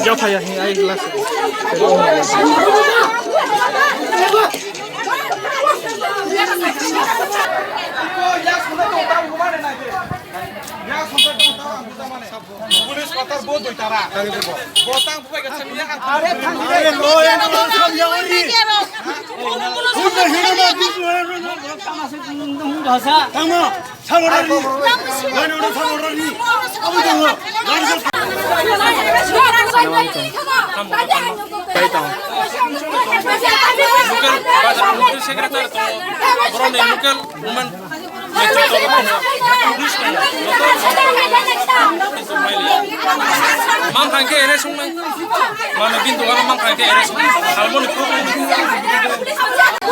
Jauh saya ini air gelas. Pulis kotor bodoh cara. Botang bukan kesenian kan. Mangkangke eres sungguh, mana bintu kan mangkangke eres halmoni problem.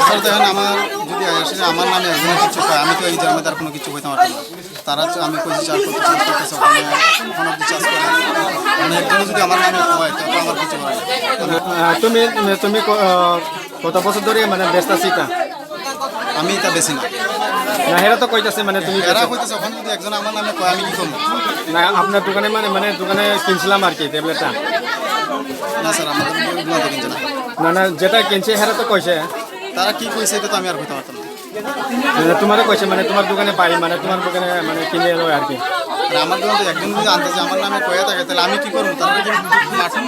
Saudara আমার যদি আসলে আমার নামে একজন কিছু কয় আমি তো এই জন্মে তার কোনো কিছু হইতে পারতাম না তারা আমি কইছি চার করতে চাষ করতেছে কোনো চাষ করে মানে একজন যদি আমার নামে কয় তো আমার কিছু হয় তুমি কত বছর ধরে মানে ব্যস্ত আছিস আমি এটা বেশি না না হেরা তো কইতাছে মানে তুমি এরা কইতাছে ওখানে যদি একজন আমার নামে কয় আমি কি করব না আপনার দোকানে মানে দোকানে কিনছিলাম আর কি ট্যাবলেটটা না স্যার আমাদের দোকানে কিনছে না না যেটা কিনছে হেরা তো কইছে তারা কি কইছে এটা তো আমি আর কইতে পারতাম না তোমারও কইছে মানে তোমার দোকানে পাই মানে তোমার দোকানে মানে কিনে এলো আর কি আমার দোকানে একজন যদি আনতে আমার নামে কয়ে থাকে তাহলে আমি কি করব তাহলে কি মাঠুন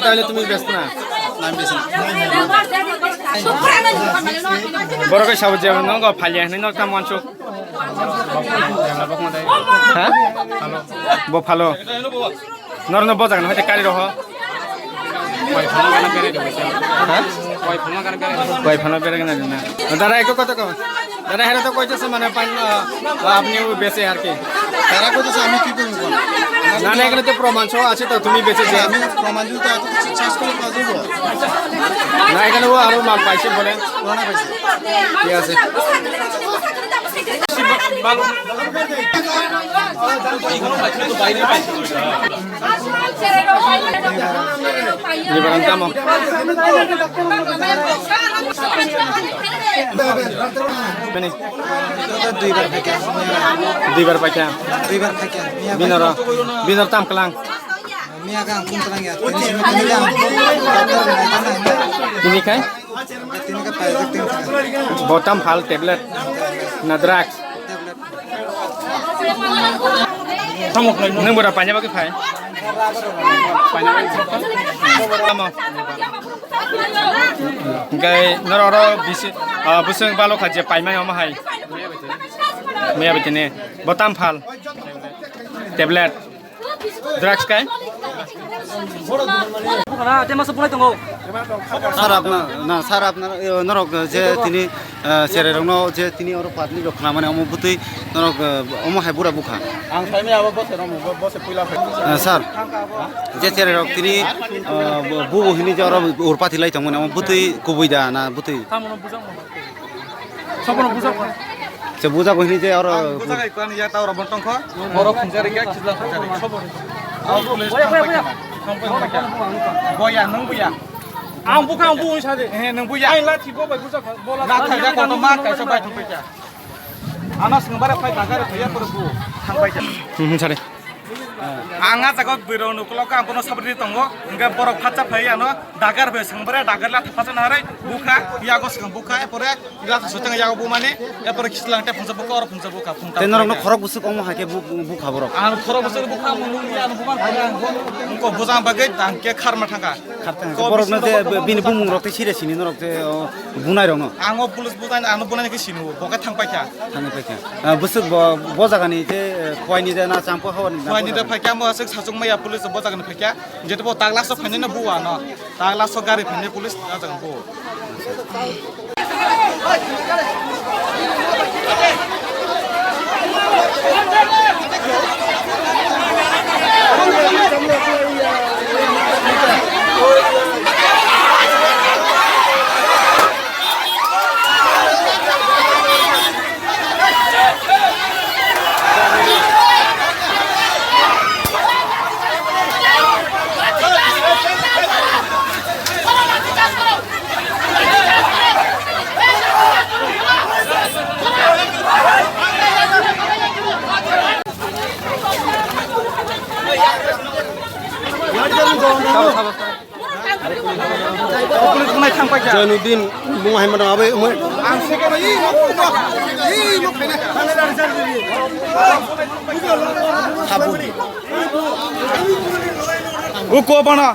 তাহলে তুমি ব্যস্ত না আমি বেশি না বড় করে সাবজে নগ ফালিয়া নাই নক তাম মানসু হ্যাঁ ব ভালো নরন বজাগন হইতে কারি রহ কয় ফানা বেড়ে না দাদা একটু কথা কো দাদা হেরা তো কইতেছে মানে আপনিও বেচে আর কি তারা কইতেছে আমি কি করব না না এখানে তো প্রমাণ সহ আছে তো তুমি বেচেছে আমি প্রমাণ দিতে এত কিছু চাষ করে কাজ হবো না এখানে ও আরো মাল পাইছে বলে পুরানা পাইছে ঠিক আছে Liburan kamu. Beni. Dua bar pakai. Binor tam kelang. Mia kang pun kelang ya. Ini kan? Ini kan pakai Botam hal tablet. Nadrak. Neng berapa banyak pakai file? Gay noro busung balok aja payman yang mahal. Maya begini, botam fal, tablet, drugs kan? Sir আপনার নরক যে তিনি সেরেরং যে তিনি ওর পাতলি রক্ষা মানে অমবুতই নরক অম হাইবুরা বুখা sir যে সেরেরক তিনি বুহিনী যে ওর পাতিলাই মানে অমবুতই কবইদা না বুতই সে বুঝা কহিনি যে ওর Boya nang buya. Ang bukan bu sade. Nang buya. Ai la ti bo ba busa bola. Na tha ja ko no ma ka so bai thong pai ja. Anas nang bara phai dagar thaya por bu thang pai ja. Sare. Anga jago biro no klo ka bono sabri tongo. Nga borok phacha phai ano dagar be sangbara dagar la phacha na hare buka ya go sang buka pore ila so tang ya go bu mane e pore kislang te phunsa buka or phunsa buka phunta. তেনরক খরক বুসু কম হাকে বুখা বরক An khoro bosor buka mun ya no buman phai ko bozang bagai tang ke kharma thanga. বরক না যে বিনি বুমুং রক্তে সিরে সিনি নরক যে বুনাই রং Ango pulis butan ano bunan ke sinu boka thang pai ja. থানে পাইকা বুসু বজাগানি যে কয়নি যে না চাম্পো হওয়ানি Wah ni dah pakai mau asik sasung maya polis sebut jangan pakai. Jadi bawa taglas so panen na buah no. Taglas so gari panen polis jangan buah. थांबाय जा Zainuddin bunga hemada abe umur. आं second उको बना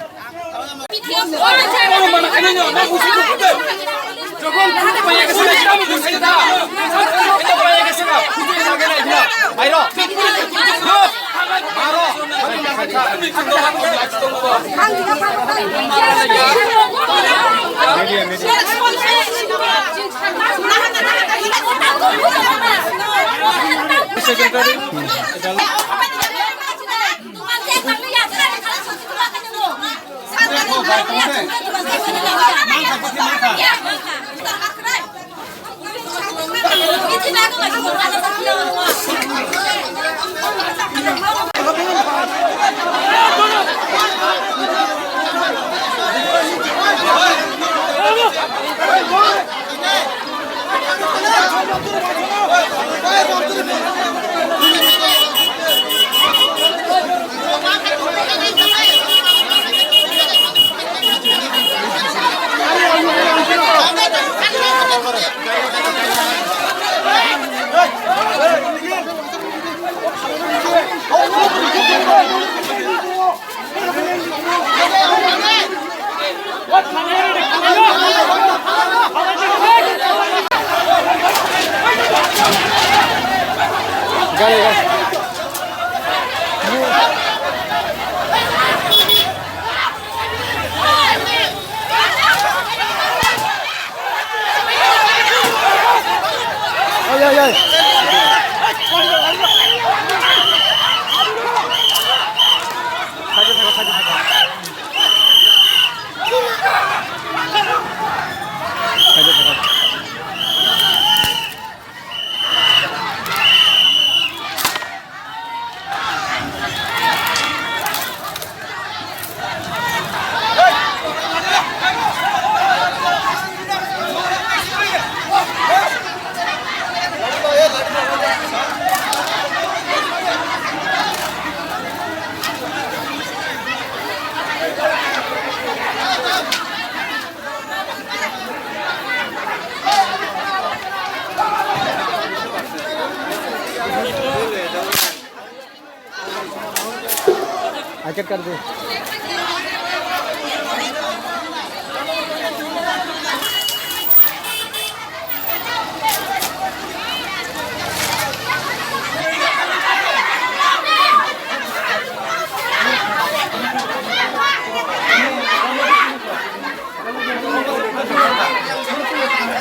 Akhir कर दे.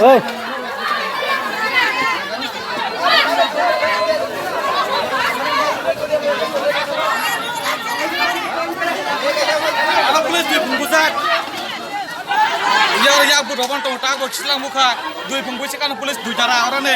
Oi. Police दुई फुंगुसाक यार या बुढोबन टोटा गो छिलां मुखा दुई फुंगुसे कान पुलिस दुई तारा आरने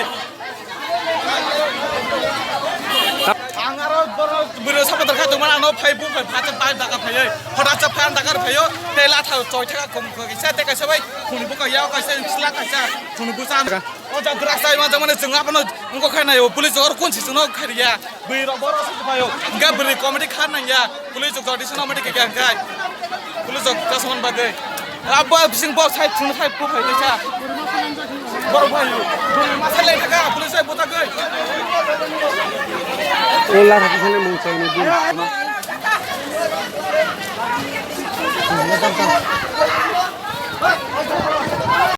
आंगारो बरो बिरो सापदर खा तमान आनो फाइबु फाइ फाचे बाय दाका फायै हराचा फान दाकार फायो तेला था चोइथा कम कइसा ते कइसा बाय खुनिबु कया कइसा छिला कइसा खुनिबु सान ओ जा द्राक्साय मा जमाने जोंगा पन उनको खानायो पुलिस और कोन सिसनो खारिया बिरो बरो सापायो गा बिरि कमेडी खानाया पुलिस जडिसना मटे के गाय पुलिस कसमन बागे अब सिंह बॉस साइड सुन साइड को फाइदै छ बरो भाइयो मासाले थाका पुलिस साइड बोता गय Olah satu sana mau Zainuddin. Tam.